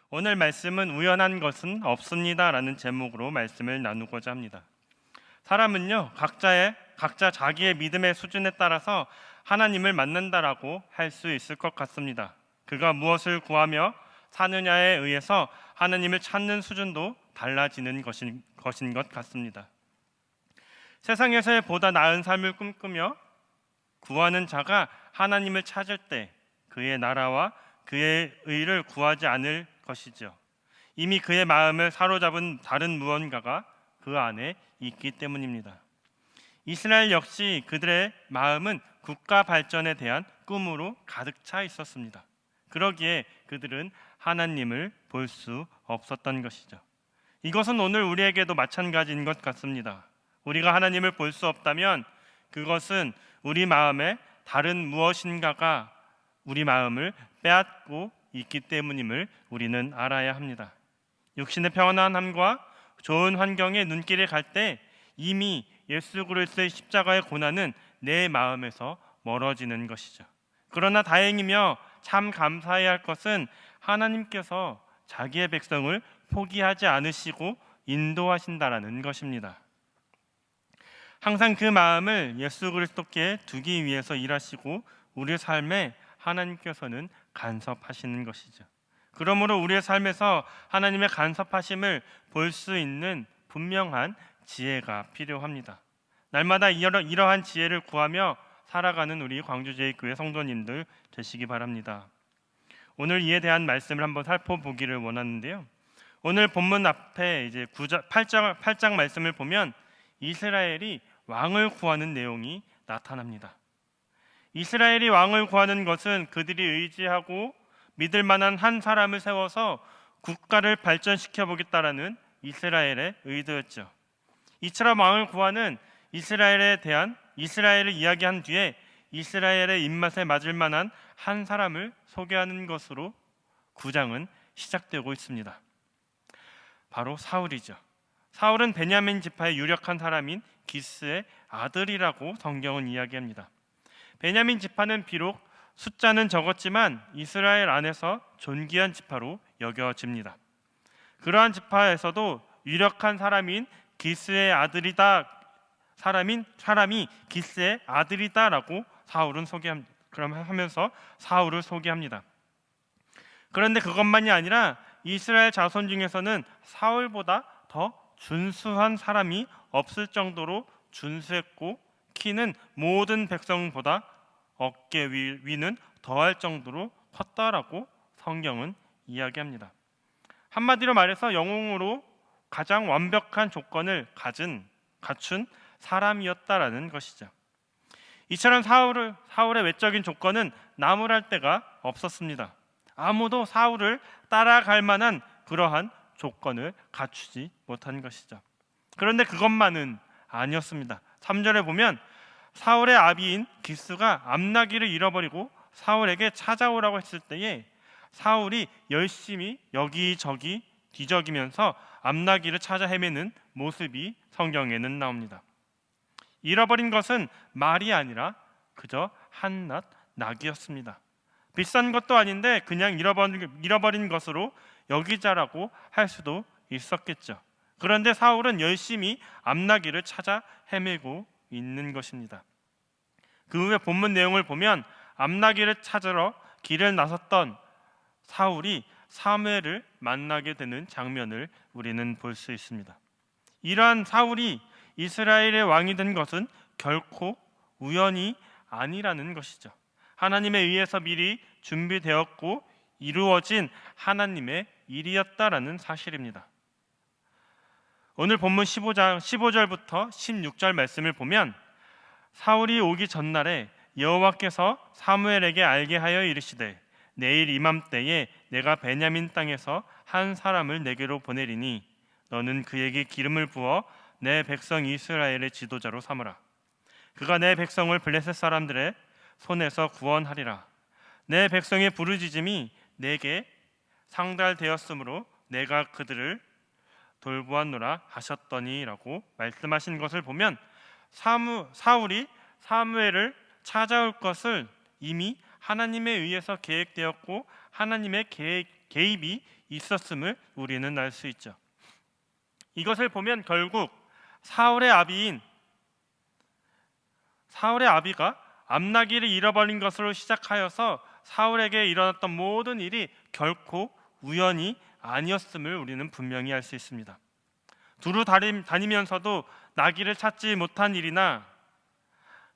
오늘 말씀은 우연한 것은 없습니다 라는 제목으로 말씀을 나누고자 합니다. 사람은요, 각자 자기의 믿음의 수준에 따라서 하나님을 만난다라고 할 수 있을 것 같습니다. 그가 무엇을 구하며 사느냐에 의해서 하나님을 찾는 수준도 달라지는 것인 것 같습니다. 세상에서의 보다 나은 삶을 꿈꾸며 구하는 자가 하나님을 찾을 때 그의 나라와 그의 의를 구하지 않을 것이죠. 이미 그의 마음을 사로잡은 다른 무언가가 그 안에 있기 때문입니다. 이스라엘 역시 그들의 마음은 국가 발전에 대한 꿈으로 가득 차 있었습니다. 그러기에 그들은 하나님을 볼 수 없었던 것이죠. 이것은 오늘 우리에게도 마찬가지인 것 같습니다. 우리가 하나님을 볼 수 없다면 그것은 우리 마음에 다른 무엇인가가 우리 마음을 빼앗고 있기 때문임을 우리는 알아야 합니다. 육신의 평안함과 좋은 환경에 눈길을 갈 때 이미 예수 그리스도의 십자가의 고난은 내 마음에서 멀어지는 것이죠. 그러나 다행이며 참 감사해야 할 것은 하나님께서 자기의 백성을 포기하지 않으시고 인도하신다라는 것입니다. 항상 그 마음을 예수 그리스도께 두기 위해서 일하시고 우리의 삶에 하나님께서는 간섭하시는 것이죠. 그러므로 우리의 삶에서 하나님의 간섭하심을 볼 수 있는 분명한 지혜가 필요합니다. 날마다 이러한 지혜를 구하며 살아가는 우리 광주제일교회 성도님들 되시기 바랍니다. 오늘 이에 대한 말씀을 한번 살펴보기를 원하는데요. 오늘 본문 앞에 이제 8장 말씀을 보면 이스라엘이 왕을 구하는 내용이 나타납니다. 이스라엘이 왕을 구하는 것은 그들이 의지하고 믿을 만한 한 사람을 세워서 국가를 발전시켜 보겠다라는 이스라엘의 의도였죠. 이처럼 왕을 구하는 이스라엘을 이야기한 뒤에 이스라엘의 입맛에 맞을 만한 한 사람을 소개하는 것으로 9장은 시작되고 있습니다. 바로 사울이죠. 사울은 베냐민 지파의 유력한 사람인 기스의 아들이라고 성경은 이야기합니다. 베냐민 지파는 비록 숫자는 적었지만 이스라엘 안에서 존귀한 지파로 여겨집니다. 그러한 지파에서도 유력한 사람인 기스의 아들이다, 사람이 기스의 아들이다라고 사울은 소개합니다. 하면서 사울을 소개합니다. 그런데 그것만이 아니라 이스라엘 자손 중에서는 사울보다 더 준수한 사람이 없을 정도로 준수했고 키는 모든 백성보다 어깨 위는 더할 정도로 컸다라고 성경은 이야기합니다. 한마디로 말해서 영웅으로 가장 완벽한 조건을 갖춘 사람이었다라는 것이죠. 이처럼 사울의 외적인 조건은 나무랄 데가 없었습니다. 아무도 사울을 따라갈 만한 그러한 조건을 갖추지 못한 것이죠. 그런데 그것만은 아니었습니다. 3절에 보면 사울의 아비인 기스가 암나귀를 잃어버리고 사울에게 찾아오라고 했을 때에 사울이 열심히 여기저기 뒤적이면서 암나귀를 찾아 헤매는 모습이 성경에는 나옵니다. 잃어버린 것은 말이 아니라 그저 한낱 낙이었습니다. 비싼 것도 아닌데 그냥 잃어버린 것으로 여기자라고 할 수도 있었겠죠. 그런데 사울은 열심히 암나귀를 찾아 헤매고 있는 것입니다. 그 후에 본문 내용을 보면 암나귀를 찾으러 길을 나섰던 사울이 사무엘을 만나게 되는 장면을 우리는 볼 수 있습니다. 이러한 사울이 이스라엘의 왕이 된 것은 결코 우연이 아니라는 것이죠. 하나님에 의해서 미리 준비되었고 이루어진 하나님의 일이었다라는 사실입니다. 오늘 본문 15절부터 16절 말씀을 보면 사울이 오기 전날에 여호와께서 사무엘에게 알게 하여 이르시되 내일 이맘때에 내가 베냐민 땅에서 한 사람을 내게로 보내리니 너는 그에게 기름을 부어 내 백성 이스라엘의 지도자로 삼으라. 그가 내 백성을 블레셋 사람들의 손에서 구원하리라. 내 백성의 부르짖음이 내게 상달되었으므로 내가 그들을 돌보았노라 하셨더니라고 말씀하신 것을 보면 사울이 사무엘을 찾아올 것을 이미 하나님에 의해서 계획되었고 하나님의 개입이 있었음을 우리는 알 수 있죠. 이것을 보면 결국 사울의 아비가 암나기를 잃어버린 것으로 시작하여서 사울에게 일어났던 모든 일이 결코 우연이 아니었음을 우리는 분명히 알 수 있습니다. 두루 다니면서도 나귀를 찾지 못한 일이나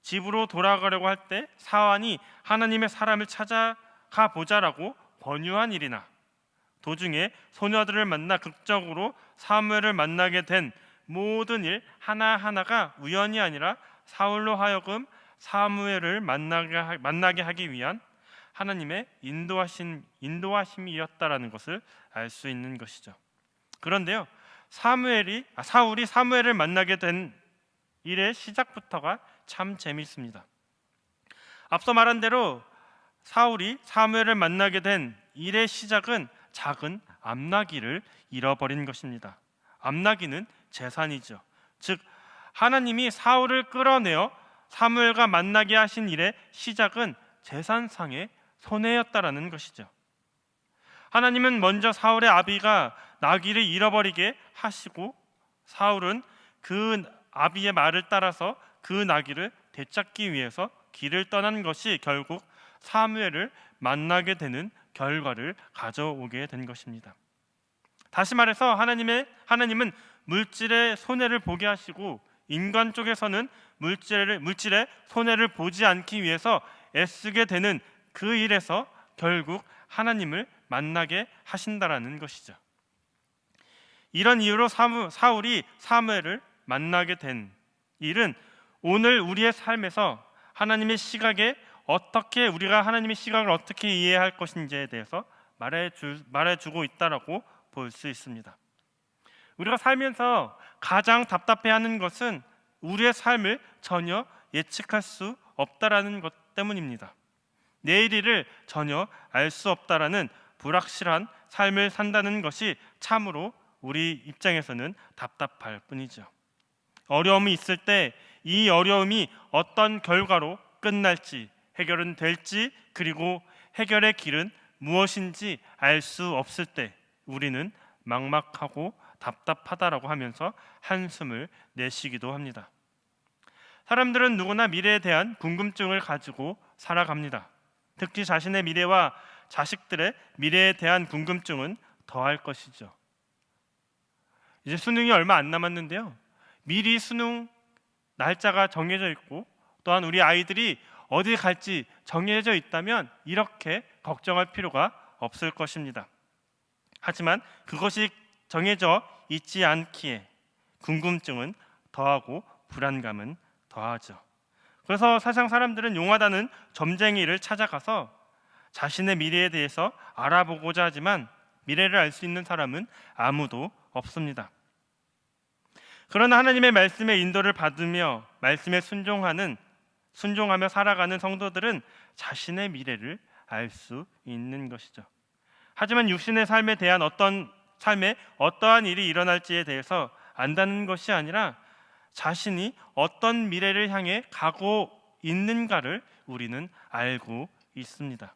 집으로 돌아가려고 할 때 사환이 하나님의 사람을 찾아가 보자라고 권유한 일이나 도중에 소녀들을 만나 극적으로 사무엘을 만나게 된 모든 일 하나하나가 우연이 아니라 사울로 하여금 사무엘을 만나게 하기 위한 하나님의 인도하심이었다라는 것을 알 수 있는 것이죠. 그런데요, 사울이 사무엘을 만나게 된 일의 시작부터가 참 재미있습니다. 앞서 말한 대로 사울이 사무엘을 만나게 된 일의 시작은 작은 암나귀를 잃어버린 것입니다. 암나귀는 재산이죠. 즉 하나님이 사울을 끌어내어 사무엘과 만나게 하신 일의 시작은 재산상의 손해였다라는 것이죠. 하나님은 먼저 사울의 아비가 나귀를 잃어버리게 하시고 사울은 그 아비의 말을 따라서 그 나귀를 되찾기 위해서 길을 떠난 것이 결국 사무엘을 만나게 되는 결과를 가져오게 된 것입니다. 다시 말해서 하나님은 물질의 손해를 보게 하시고 인간 쪽에서는 물질의 손해를 보지 않기 위해서 애쓰게 되는 그 일에서 결국 하나님을 만나게 하신다라는 것이죠. 이런 이유로 사울이 사무엘을 만나게 된 일은 오늘 우리의 삶에서 하나님의 시각에 우리가 하나님의 시각을 어떻게 이해할 것인지에 대해서 말해주고 있다라고 볼 수 있습니다. 우리가 살면서 가장 답답해하는 것은 우리의 삶을 전혀 예측할 수 없다라는 것 때문입니다. 내일 일을 전혀 알 수 없다라는 불확실한 삶을 산다는 것이 참으로 우리 입장에서는 답답할 뿐이죠. 어려움이 있을 때 이 어려움이 어떤 결과로 끝날지, 해결은 될지, 그리고 해결의 길은 무엇인지 알 수 없을 때 우리는 막막하고 답답하다라고 하면서 한숨을 내쉬기도 합니다. 사람들은 누구나 미래에 대한 궁금증을 가지고 살아갑니다. 특히 자신의 미래와 자식들의 미래에 대한 궁금증은 더할 것이죠. 이제 수능이 얼마 안 남았는데요, 미리 수능 날짜가 정해져 있고 또한 우리 아이들이 어디 갈지 정해져 있다면 이렇게 걱정할 필요가 없을 것입니다. 하지만 그것이 정해져 있지 않기에 궁금증은 더하고 불안감은 더하죠. 그래서 사상 사람들은 용하다는 점쟁이를 찾아가서 자신의 미래에 대해서 알아보고자 하지만 미래를 알 수 있는 사람은 아무도 없습니다. 그러나 하나님의 말씀의 인도를 받으며 말씀에 순종하며 살아가는 성도들은 자신의 미래를 알 수 있는 것이죠. 하지만 육신의 삶에 대한 어떠한 일이 일어날지에 대해서 안다는 것이 아니라 자신이 어떤 미래를 향해 가고 있는가를 우리는 알고 있습니다.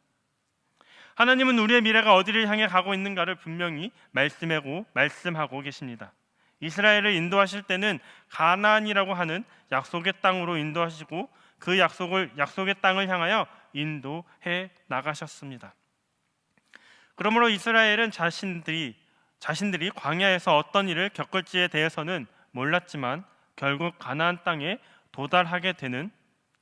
하나님은 우리의 미래가 어디를 향해 가고 있는가를 분명히 말씀하고 계십니다. 이스라엘을 인도하실 때는 가나안이라고 하는 약속의 땅으로 인도하시고 그 약속의 땅을 향하여 인도해 나가셨습니다. 그러므로 이스라엘은 자신들이 광야에서 어떤 일을 겪을지에 대해서는 몰랐지만 결국 가나안 땅에 도달하게 되는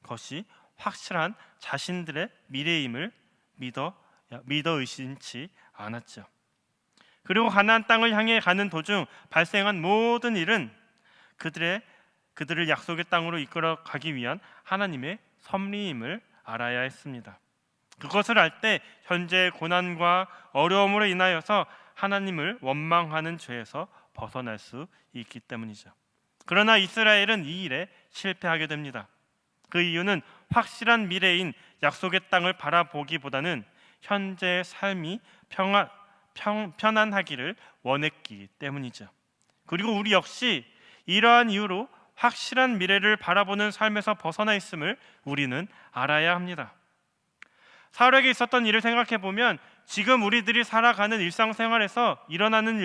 것이 확실한 자신들의 미래임을 믿어 의심치 않았죠. 그리고 가나안 땅을 향해 가는 도중 발생한 모든 일은 그들을 약속의 땅으로 이끌어 가기 위한 하나님의 섭리임을 알아야 했습니다. 그것을 알 때 현재의 고난과 어려움으로 인하여서 하나님을 원망하는 죄에서 벗어날 수 있기 때문이죠. 그러나 이스라엘은 이 일에 실패하게 됩니다. 그 이유는 확실한 미래인 약속의 땅을 바라보기보다는 현재의 삶이 편안하기를 원했기 때문이죠. 그리고 우리 역시 이러한 이유로 확실한 미래를 바라보는 삶에서 벗어나 있음을 우리는 알아야 합니다. 사울에게 있었던 일을 생각해 보면 지금 우리들이 살아가는 일상생활에서 일어나는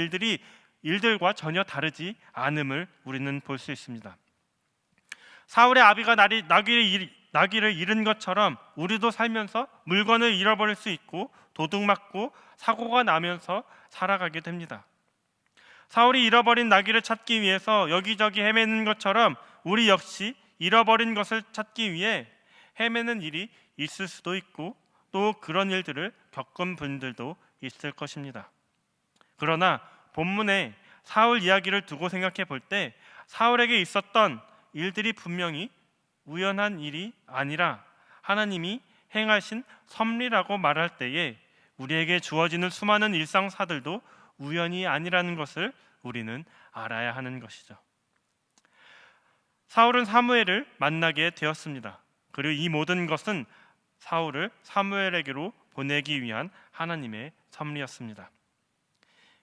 일들과 전혀 다르지 않음을 우리는 볼 수 있습니다. 사울의 아비가 나귀를 잃은 것처럼 우리도 살면서 물건을 잃어버릴 수 있고 도둑맞고 사고가 나면서 살아가게 됩니다. 사울이 잃어버린 나귀를 찾기 위해서 여기저기 헤매는 것처럼 우리 역시 잃어버린 것을 찾기 위해 헤매는 일이 있을 수도 있고 또 그런 일들을 겪은 분들도 있을 것입니다. 그러나 본문의 사울 이야기를 두고 생각해 볼 때 사울에게 있었던 일들이 분명히 우연한 일이 아니라 하나님이 행하신 섭리라고 말할 때에 우리에게 주어지는 수많은 일상사들도 우연이 아니라는 것을 우리는 알아야 하는 것이죠. 사울은 사무엘을 만나게 되었습니다. 그리고 이 모든 것은 사울을 사무엘에게로 보내기 위한 하나님의 섭리였습니다.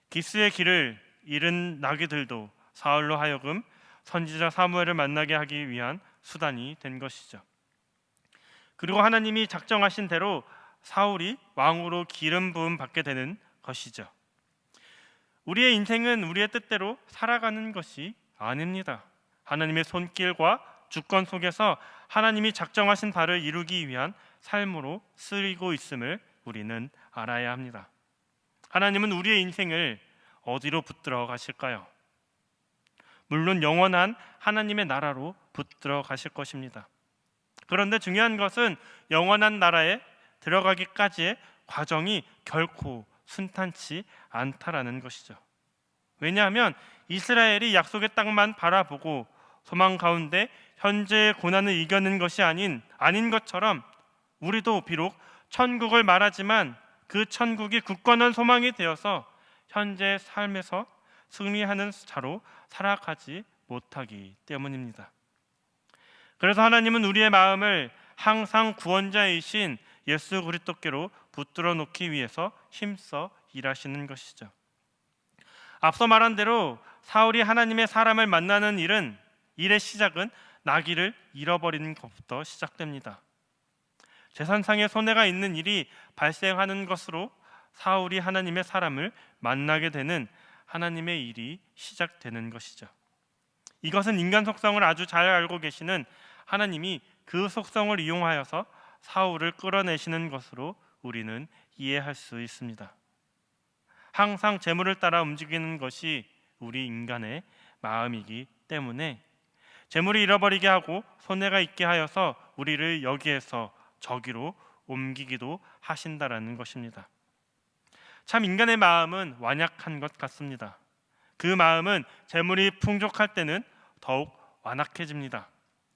기스의 길을 잃은 나귀들도 사울로 하여금 선지자 사무엘을 만나게 하기 위한 수단이 된 것이죠. 그리고 하나님이 작정하신 대로 사울이 왕으로 기름 부음 받게 되는 것이죠. 우리의 인생은 우리의 뜻대로 살아가는 것이 아닙니다. 하나님의 손길과 주권 속에서 하나님이 작정하신 바를 이루기 위한 삶으로 쓰이고 있음을 우리는 알아야 합니다. 하나님은 우리의 인생을 어디로 붙들어 가실까요? 물론 영원한 하나님의 나라로 붙들어 가실 것입니다. 그런데 중요한 것은 영원한 나라에 들어가기까지의 과정이 결코 순탄치 않다라는 것이죠. 왜냐하면 이스라엘이 약속의 땅만 바라보고 소망 가운데 현재의 고난을 이겨낸 것이 아닌 것처럼 우리도 비록 천국을 말하지만 그 천국이 굳건한 소망이 되어서 현재의 삶에서 승리하는 자로 살아가지 못하기 때문입니다. 그래서 하나님은 우리의 마음을 항상 구원자이신 예수 그리스도께로 붙들어 놓기 위해서 힘써 일하시는 것이죠. 앞서 말한 대로 사울이 하나님의 사람을 만나는 일의 시작은 나귀를 잃어버리는 것부터 시작됩니다. 재산상의 손해가 있는 일이 발생하는 것으로 사울이 하나님의 사람을 만나게 되는 하나님의 일이 시작되는 것이죠. 이것은 인간 속성을 아주 잘 알고 계시는 하나님이 그 속성을 이용하여서 사울을 끌어내시는 것으로 우리는 이해할 수 있습니다. 항상 재물을 따라 움직이는 것이 우리 인간의 마음이기 때문에 재물이 잃어버리게 하고 손해가 있게 하여서 우리를 여기에서 저기로 옮기기도 하신다라는 것입니다. 참 인간의 마음은 완약한 것 같습니다. 그 마음은 재물이 풍족할 때는 더욱 완악해집니다.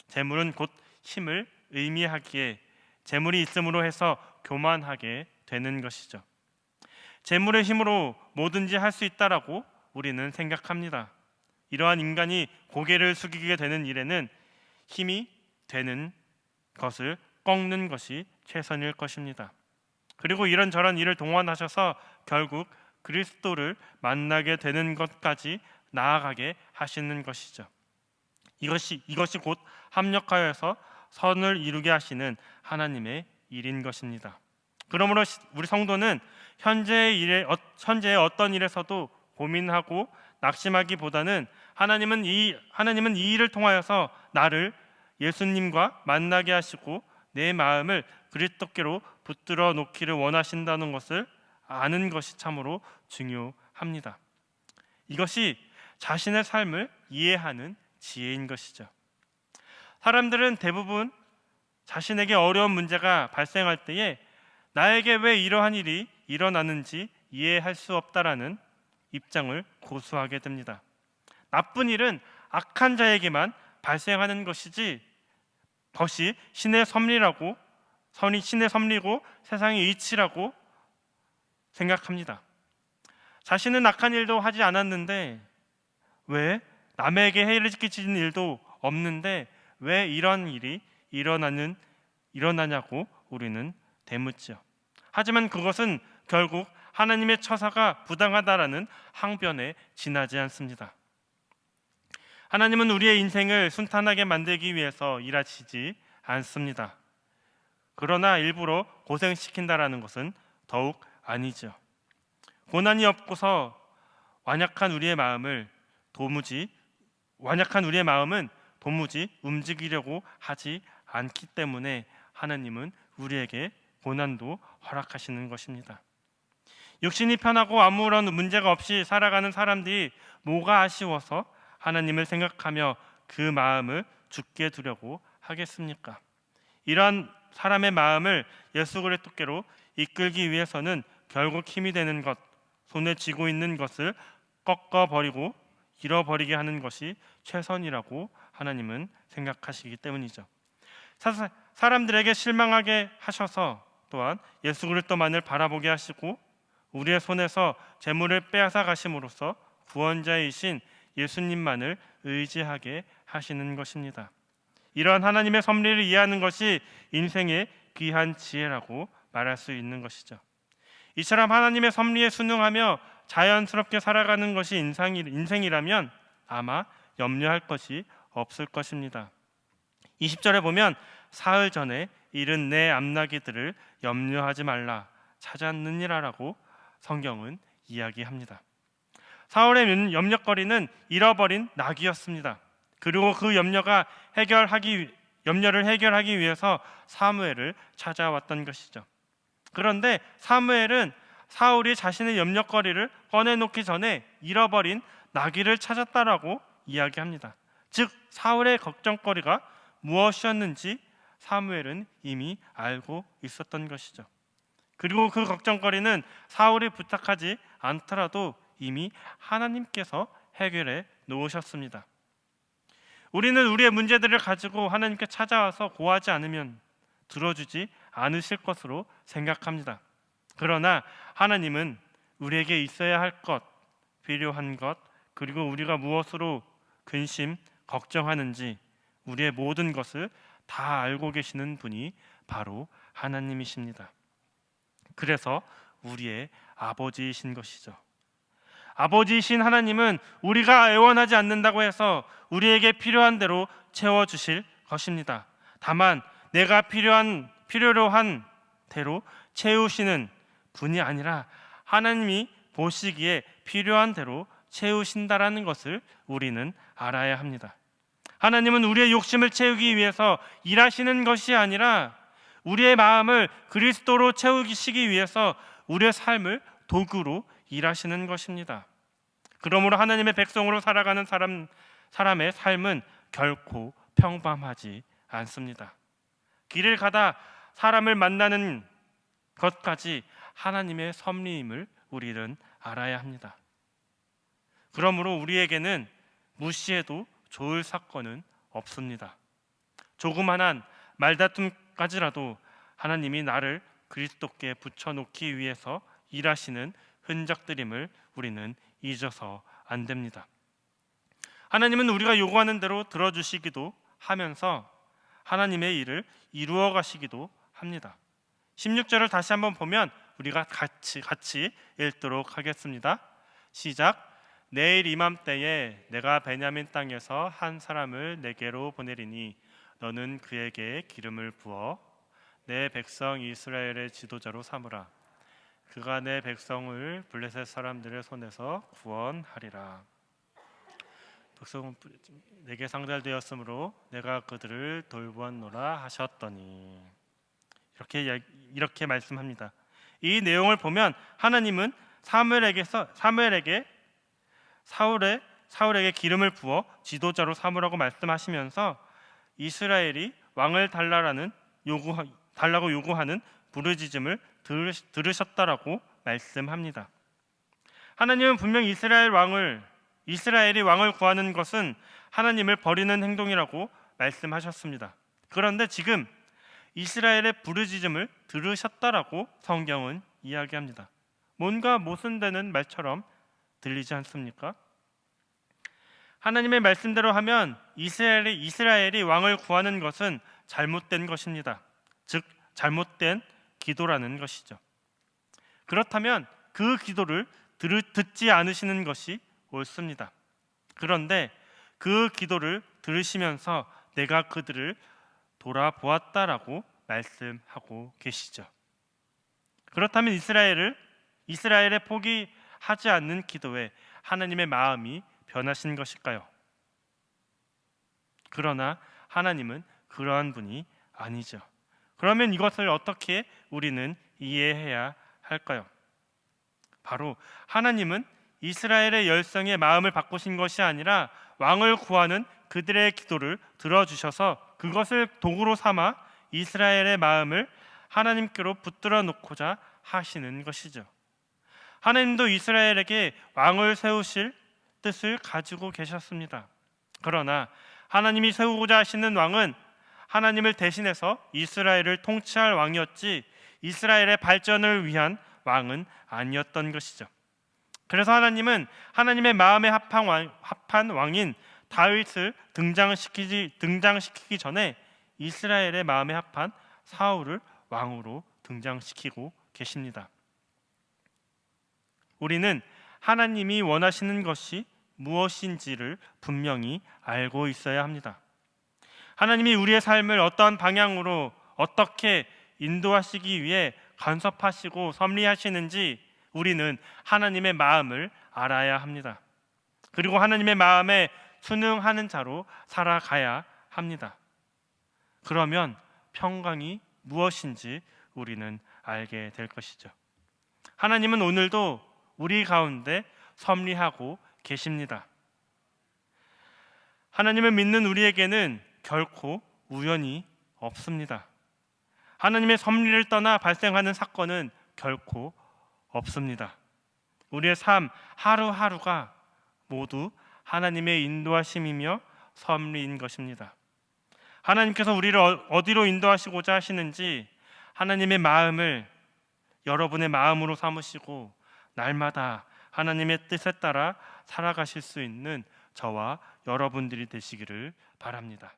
재물은 곧 힘을 의미하기에 재물이 있음으로 해서 교만하게 되는 것이죠. 재물의 힘으로 뭐든지 할 수 있다라고 우리는 생각합니다. 이러한 인간이 고개를 숙이게 되는 일에는 힘이 되는 것을 꺾는 것이 최선일 것입니다. 그리고 이런저런 일을 동원하셔서 결국 그리스도를 만나게 되는 것까지 나아가게 하시는 것이죠. 이것이 곧 합력하여서 선을 이루게 하시는 하나님의 일인 것입니다. 그러므로 우리 성도는 현재의 어떤 일에서도 고민하고 낙심하기보다는 하나님은 이 일을 통하여서 나를 예수님과 만나게 하시고 내 마음을 그리스도께로 붙들어 놓기를 원하신다는 것을 아는 것이 참으로 중요합니다. 이것이 자신의 삶을 이해하는 지혜인 것이죠. 사람들은 대부분 자신에게 어려운 문제가 발생할 때에 나에게 왜 이러한 일이 일어나는지 이해할 수 없다라는 입장을 고수하게 됩니다. 나쁜 일은 악한 자에게만 발생하는 것이지 그것이 신의 섭리고 세상의 이치라고 생각합니다. 자신은 악한 일도 하지 않았는데 왜 남에게 해를 끼치는 일도 없는데 왜 이런 일이 일어나냐고 우리는 되묻죠. 하지만 그것은 결국 하나님의 처사가 부당하다라는 항변에 지나지 않습니다. 하나님은 우리의 인생을 순탄하게 만들기 위해서 일하시지 않습니다. 그러나 일부러 고생시킨다라는 것은 더욱 아니죠. 고난이 없고서 완약한 우리의 마음은 도무지 움직이려고 하지 않기 때문에 하나님은 우리에게 고난도 허락하시는 것입니다. 육신이 편하고 아무런 문제가 없이 살아가는 사람들이 뭐가 아쉬워서 하나님을 생각하며 그 마음을 죽게 두려고 하겠습니까? 이러한 사람의 마음을 예수 그리스도께로 이끌기 위해서는 결국 힘이 되는 것, 손에 쥐고 있는 것을 꺾어버리고 잃어버리게 하는 것이 최선이라고 하나님은 생각하시기 때문이죠. 사람들에게 실망하게 하셔서 또한 예수 그리스도만을 바라보게 하시고 우리의 손에서 재물을 빼앗아 가심으로써 구원자이신 예수님만을 의지하게 하시는 것입니다. 이러한 하나님의 섭리를 이해하는 것이 인생의 귀한 지혜라고 말할 수 있는 것이죠. 이처럼 하나님의 섭리에 순응하며 자연스럽게 살아가는 것이 인생이라면 아마 염려할 것이 없을 것입니다. 20절에 보면 사흘 전에 잃은 내 암나귀들을 염려하지 말라 찾았느니라라고 성경은 이야기합니다. 사울의 염려거리는 잃어버린 나귀였습니다. 그리고 그 염려를 해결하기 위해서 사무엘을 찾아왔던 것이죠. 그런데 사무엘은 사울이 자신의 염려거리를 꺼내놓기 전에 잃어버린 나귀를 찾았다라고 이야기합니다. 즉 사울의 걱정거리가 무엇이었는지 사무엘은 이미 알고 있었던 것이죠. 그리고 그 걱정거리는 사울이 부탁하지 않더라도 이미 하나님께서 해결해 놓으셨습니다. 우리는 우리의 문제들을 가지고 하나님께 찾아와서 고하지 않으면 들어주지 않으실 것으로 생각합니다. 그러나 하나님은 우리에게 있어야 할 것, 필요한 것, 그리고 우리가 무엇으로 근심, 걱정하는지 우리의 모든 것을 다 알고 계시는 분이 바로 하나님이십니다. 그래서 우리의 아버지이신 것이죠. 아버지이신 하나님은 우리가 애원하지 않는다고 해서 우리에게 필요한 대로 채워주실 것입니다. 다만 내가 필요로 한 대로 채우시는 분이 아니라 하나님이 보시기에 필요한 대로 채우신다라는 것을 우리는 알아야 합니다. 하나님은 우리의 욕심을 채우기 위해서 일하시는 것이 아니라 우리의 마음을 그리스도로 채우시기 위해서 우리의 삶을 도구로 일하시는 것입니다. 그러므로 하나님의 백성으로 살아가는 사람의 삶은 결코 평범하지 않습니다. 길을 가다 사람을 만나는 것까지 하나님의 섭리임을 우리는 알아야 합니다. 그러므로 우리에게는 무시해도 좋을 사건은 없습니다. 조그만한 말다툼까지라도 하나님이 나를 그리스도께 붙여놓기 위해서 일하시는 흔적들임을 우리는 잊어서 안 됩니다. 하나님은 우리가 요구하는 대로 들어주시기도 하면서 하나님의 일을 이루어 가시기도 합니다. 16절을 다시 한번 보면 우리가 같이 읽도록 하겠습니다. 시작. 내일 이맘때에 내가 베냐민 땅에서 한 사람을 내게로 보내리니 너는 그에게 기름을 부어 내 백성 이스라엘의 지도자로 삼으라. 그가 내 백성을 블레셋 사람들의 손에서 구원하리라. 백성은 내게 상달되었으므로 내가 그들을 돌보았노라 하셨더니 이렇게 말씀합니다. 이 내용을 보면 하나님은 사울에게 기름을 부어 지도자로 삼으라고 말씀하시면서 이스라엘이 왕을 달라고 요구하는 부르짖음을 들으셨다라고 말씀합니다. 하나님은 분명 이스라엘이 왕을 구하는 것은 하나님을 버리는 행동이라고 말씀하셨습니다. 그런데 지금 이스라엘의 부르짖음을 들으셨다라고 성경은 이야기합니다. 뭔가 모순되는 말처럼 들리지 않습니까? 하나님의 말씀대로 하면 이스라엘이 왕을 구하는 것은 잘못된 것입니다. 즉 잘못된 기도라는 것이죠. 그렇다면 그 기도를 듣지 않으시는 것이 옳습니다. 그런데 그 기도를 들으시면서 내가 그들을 돌아보았다라고 말씀하고 계시죠. 그렇다면 이스라엘의 포기하지 않는 기도에 하나님의 마음이 변하신 것일까요? 그러나 하나님은 그러한 분이 아니죠. 그러면 이것을 어떻게 우리는 이해해야 할까요? 바로 하나님은 이스라엘의 열성의 마음을 바꾸신 것이 아니라 왕을 구하는 그들의 기도를 들어주셔서 그것을 도구로 삼아 이스라엘의 마음을 하나님께로 붙들어 놓고자 하시는 것이죠. 하나님도 이스라엘에게 왕을 세우실 뜻을 가지고 계셨습니다. 그러나 하나님이 세우고자 하시는 왕은 하나님을 대신해서 이스라엘을 통치할 왕이었지 이스라엘의 발전을 위한 왕은 아니었던 것이죠. 그래서 하나님은 하나님의 마음에 합한 왕인 다윗을 등장시키기 전에 이스라엘의 마음에 합한 사울을 왕으로 등장시키고 계십니다. 우리는 하나님이 원하시는 것이 무엇인지를 분명히 알고 있어야 합니다. 하나님이 우리의 삶을 어떠한 방향으로 어떻게 인도하시기 위해 간섭하시고 섭리하시는지 우리는 하나님의 마음을 알아야 합니다. 그리고 하나님의 마음에 순응하는 자로 살아가야 합니다. 그러면 평강이 무엇인지 우리는 알게 될 것이죠. 하나님은 오늘도 우리 가운데 섭리하고 계십니다. 하나님을 믿는 우리에게는 결코 우연이 없습니다. 하나님의 섭리를 떠나 발생하는 사건은 결코 없습니다. 우리의 삶 하루하루가 모두 하나님의 인도하심이며 섭리인 것입니다. 하나님께서 우리를 어디로 인도하시고자 하시는지 하나님의 마음을 여러분의 마음으로 삼으시고 날마다 하나님의 뜻에 따라 살아가실 수 있는 저와 여러분들이 되시기를 바랍니다.